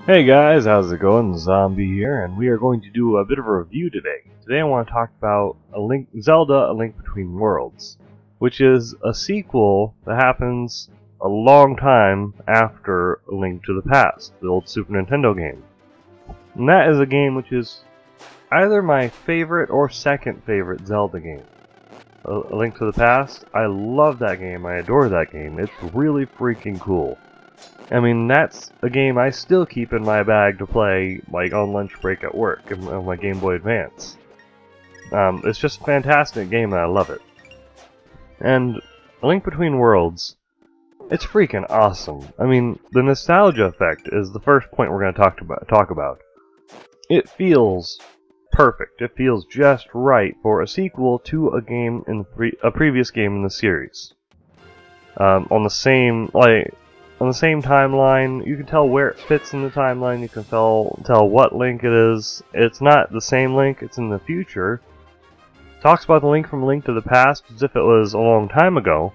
Hey guys, how's it going? Zombie here, and we are going to do a bit of a review today. Today I want to talk about Zelda: A Link Between Worlds, which is a sequel that happens a long time after A Link to the Past, the old Super Nintendo game. And that is a game which is either my favorite or second favorite Zelda game. A Link to the Past, I love that game, I adore that game, it's really freaking cool. I mean, that's a game I still keep in my bag to play, like, on lunch break at work, on my Game Boy Advance. It's just a fantastic game and I love it. And A Link Between Worlds, it's freaking awesome. I mean, the nostalgia effect is the first point we're going to talk about. It feels perfect. It feels just right for a sequel to a game in a previous game in the series. On the same timeline, you can tell where it fits in the timeline, you can tell what Link it is. It's not the same Link, it's in the future. It talks about the Link from Link to the Past as if it was a long time ago,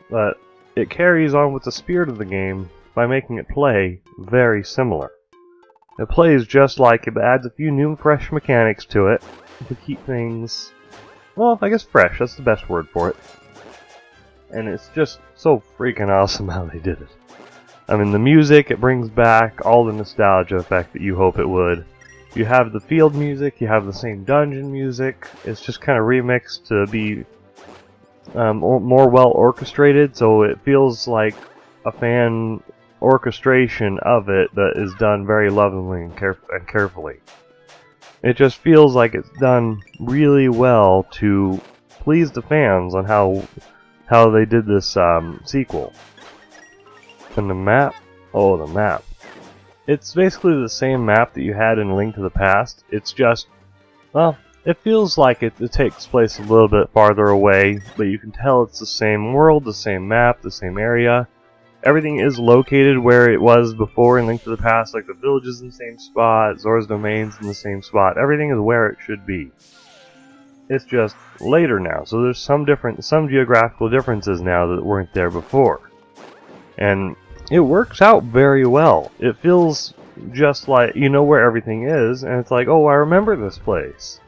but it carries on with the spirit of the game by making it play very similar. It plays just like it, but adds a few new fresh mechanics to it to keep things, well, I guess fresh, that's the best word for it. And it's just so freaking awesome how they did it. I mean, the music, it brings back all the nostalgia effect that you hope it would. You have the field music, you have the same dungeon music. It's just kind of remixed to be more well orchestrated, so it feels like a fan orchestration of it that is done very lovingly and carefully. It just feels like it's done really well to please the fans on how they did this sequel. And the map, oh, the map. It's basically the same map that you had in Link to the Past. It's just, well, it feels like it takes place a little bit farther away, but you can tell it's the same world, the same map, the same area. Everything is located where it was before in Link to the Past, like the village is in the same spot, Zora's Domain's in the same spot. Everything is where it should be. It's just later now, so there's some geographical differences now that weren't there before. And it works out very well. It feels just like you know where everything is, and it's like, oh, I remember this place.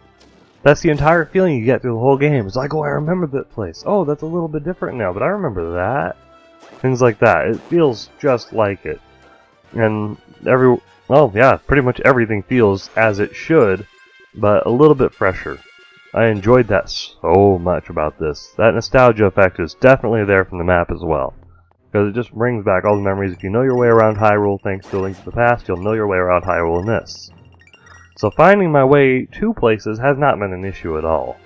That's the entire feeling you get through the whole game. It's like, oh, I remember that place. Oh, that's a little bit different now, but I remember that. Things like that. It feels just like it. And pretty much everything feels as it should, but a little bit fresher. I enjoyed that so much about this. That nostalgia effect is definitely there from the map as well. Because it just brings back all the memories. If you know your way around Hyrule thanks to A Link to the Past, you'll know your way around Hyrule in this. So finding my way to places has not been an issue at all.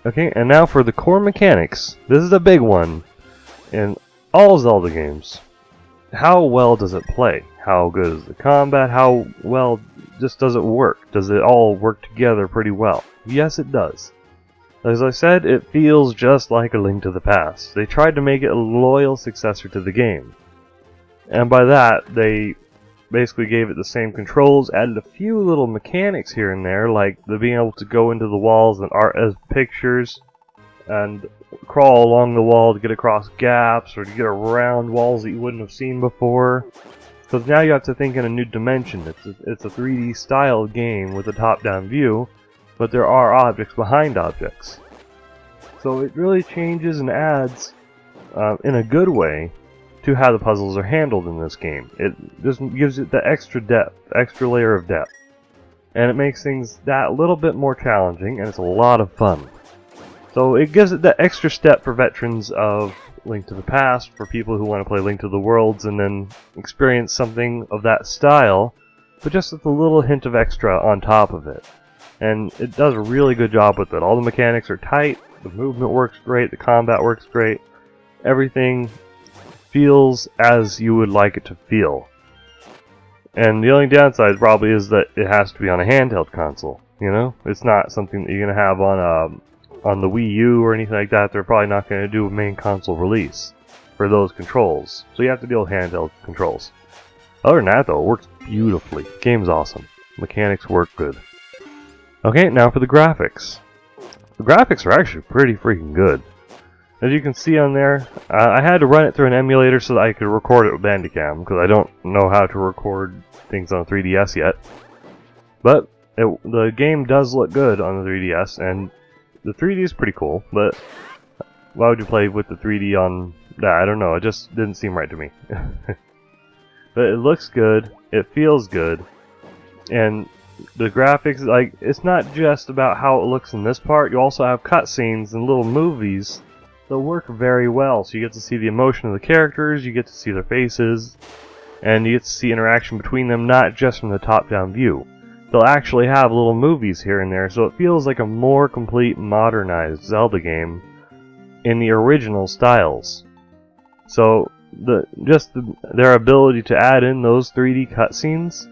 Okay, and now for the core mechanics. This is a big one in all Zelda games. How well does it play? How good is the combat? How well just does it work? Does it all work together pretty well? Yes, it does. As I said, it feels just like A Link to the Past. They tried to make it a loyal successor to the game. And by that, they basically gave it the same controls, added a few little mechanics here and there, like the being able to go into the walls and art as pictures, and crawl along the wall to get across gaps, or to get around walls that you wouldn't have seen before. Because now you have to think in a new dimension. It's a 3D style game with a top-down view, but there are objects behind objects. So it really changes and adds, in a good way, to how the puzzles are handled in this game. It just gives it the extra depth, extra layer of depth. And it makes things that little bit more challenging, and it's a lot of fun. So it gives it that extra step for veterans of Link to the Past, for people who want to play Link to the Worlds and then experience something of that style, but just with a little hint of extra on top of it. And it does a really good job with it. All the mechanics are tight, the movement works great, the combat works great, everything feels as you would like it to feel. And the only downside probably is that it has to be on a handheld console, you know? It's not something that you're going to have on the Wii U or anything like that. They're probably not going to do a main console release for those controls. So you have to deal with handheld controls. Other than that though, it works beautifully. The game's awesome. Mechanics work good. Okay, now for the graphics. The graphics are actually pretty freaking good. As you can see on there, I had to run it through an emulator so that I could record it with Bandicam, because I don't know how to record things on a 3DS yet. But the game does look good on the 3DS, and the 3D is pretty cool, but why would you play with the 3D on that? I don't know, it just didn't seem right to me. But it looks good, it feels good, and the graphics, like, it's not just about how it looks in this part, you also have cutscenes and little movies that work very well, so you get to see the emotion of the characters, you get to see their faces, and you get to see interaction between them, not just from the top-down view. They'll actually have little movies here and there, so it feels like a more complete, modernized Zelda game in the original styles. So, their ability to add in those 3D cutscenes,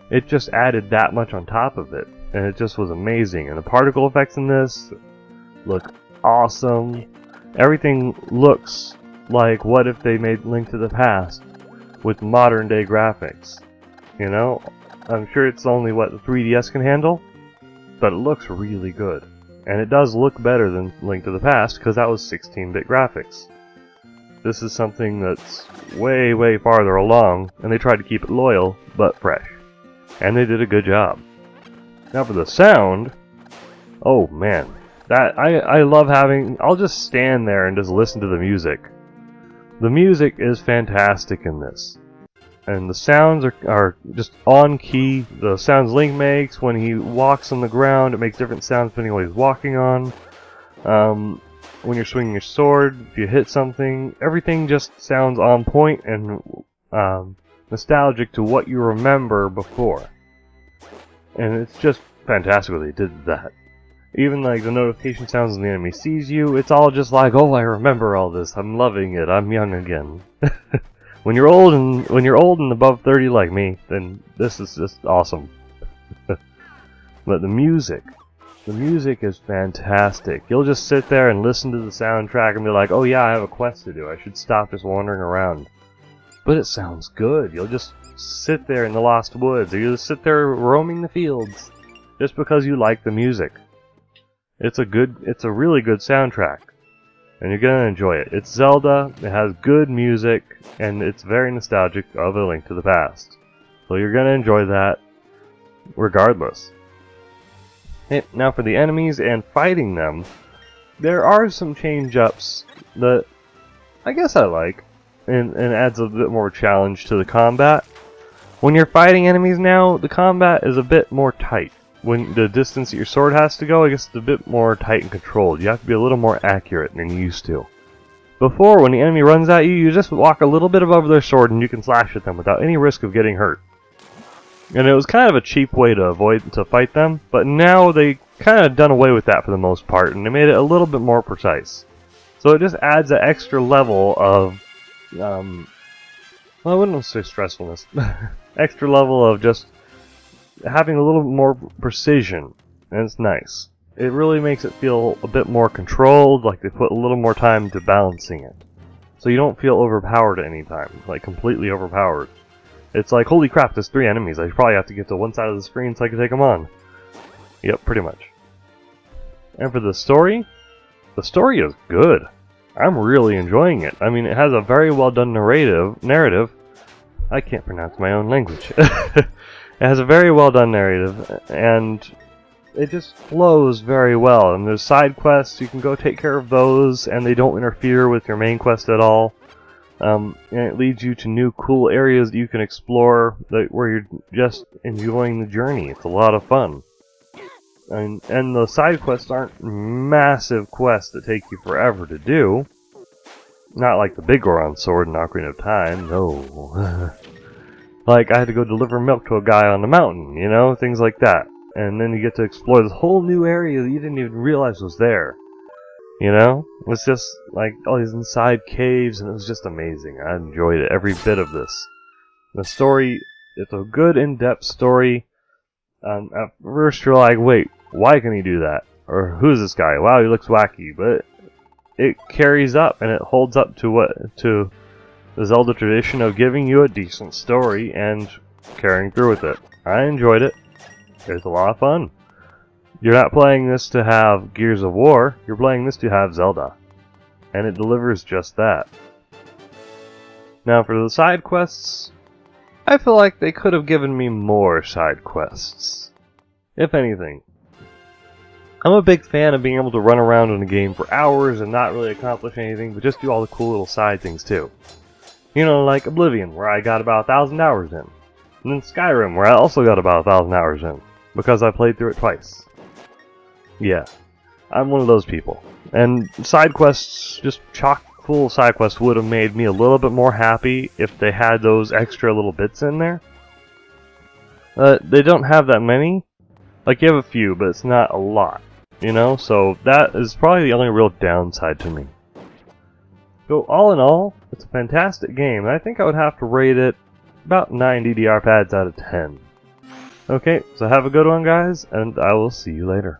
it just added that much on top of it, and it just was amazing. And the particle effects in this look awesome. Everything looks like what if they made Link to the Past with modern day graphics. You know? I'm sure it's only what the 3DS can handle, but it looks really good. And it does look better than Link to the Past, because that was 16-bit graphics. This is something that's way, way farther along, and they tried to keep it loyal, but fresh. And they did a good job. Now for the sound, oh man. I love having, I'll just stand there and just listen to the music. The music is fantastic in this. And the sounds are just on key. The sounds Link makes when he walks on the ground, it makes different sounds depending on what he's walking on. When you're swinging your sword, if you hit something, everything just sounds on point and nostalgic to what you remember before. And it's just fantastic what they did that. Even like the notification sounds when the enemy sees you, it's all just like, oh, I remember all this. I'm loving it. I'm young again. When you're old and above 30 like me, then this is just awesome. But the music is fantastic. You'll just sit there and listen to the soundtrack and be like, oh yeah, I have a quest to do. I should stop just wandering around. But it sounds good. You'll just sit there in the Lost Woods, or you'll just sit there roaming the fields, just because you like the music. It's a really good soundtrack, and you're gonna enjoy it. It's Zelda, it has good music, and it's very nostalgic of A Link to the Past. So you're gonna enjoy that, regardless. Now for the enemies and fighting them, there are some change-ups that I guess I like, and adds a bit more challenge to the combat. When you're fighting enemies now, the combat is a bit more tight. When the distance that your sword has to go, I guess it's a bit more tight and controlled. You have to be a little more accurate than you used to. Before, when the enemy runs at you, you just walk a little bit above their sword and you can slash at them without any risk of getting hurt. And it was kind of a cheap way to fight them, but now they kind of done away with that for the most part, and they made it a little bit more precise. So it just adds an extra level of, well, I wouldn't say stressfulness, extra level of just having a little more precision, and it's nice. It really makes it feel a bit more controlled, like they put a little more time to balancing it. So you don't feel overpowered at any time, like completely overpowered. It's like, holy crap, there's 3 enemies, I probably have to get to one side of the screen so I can take them on. Yep, pretty much. And for the story is good. I'm really enjoying it. I mean, it has a very well done narrative. I can't pronounce my own language. It has a very well done narrative, and it just flows very well. And there's side quests, you can go take care of those, and they don't interfere with your main quest at all. And it leads you to new cool areas that you can explore where you're just enjoying the journey. It's a lot of fun. And the side quests aren't massive quests that take you forever to do. Not like the Big Goron Sword in Ocarina of Time, no. Like, I had to go deliver milk to a guy on the mountain, you know? Things like that. And then you get to explore this whole new area that you didn't even realize was there. You know? It was just, like, all these inside caves, and it was just amazing. I enjoyed it, every bit of this. The story, it's a good, in-depth story. At first you're like, wait, why can he do that? Or, who's this guy? Wow, he looks wacky. But it carries up, and it holds up to the Zelda tradition of giving you a decent story and carrying through with it. I enjoyed it. It's a lot of fun. You're not playing this to have Gears of War, you're playing this to have Zelda. and it delivers just that. Now for the side quests, I feel like they could have given me more side quests. If anything. I'm a big fan of being able to run around in a game for hours and not really accomplish anything, but just do all the cool little side things too. You know, like Oblivion, where I got about 1,000 hours in. And then Skyrim, where I also got about 1,000 hours in, because I played through it twice. Yeah, I'm one of those people. And side quests, just chock full of side quests, would have made me a little bit more happy if they had those extra little bits in there. They don't have that many. Like, you have a few, but it's not a lot. You know, so that is probably the only real downside to me. So all in all, it's a fantastic game, and I think I would have to rate it about 9 DDR pads out of 10. Okay, so have a good one, guys, and I will see you later.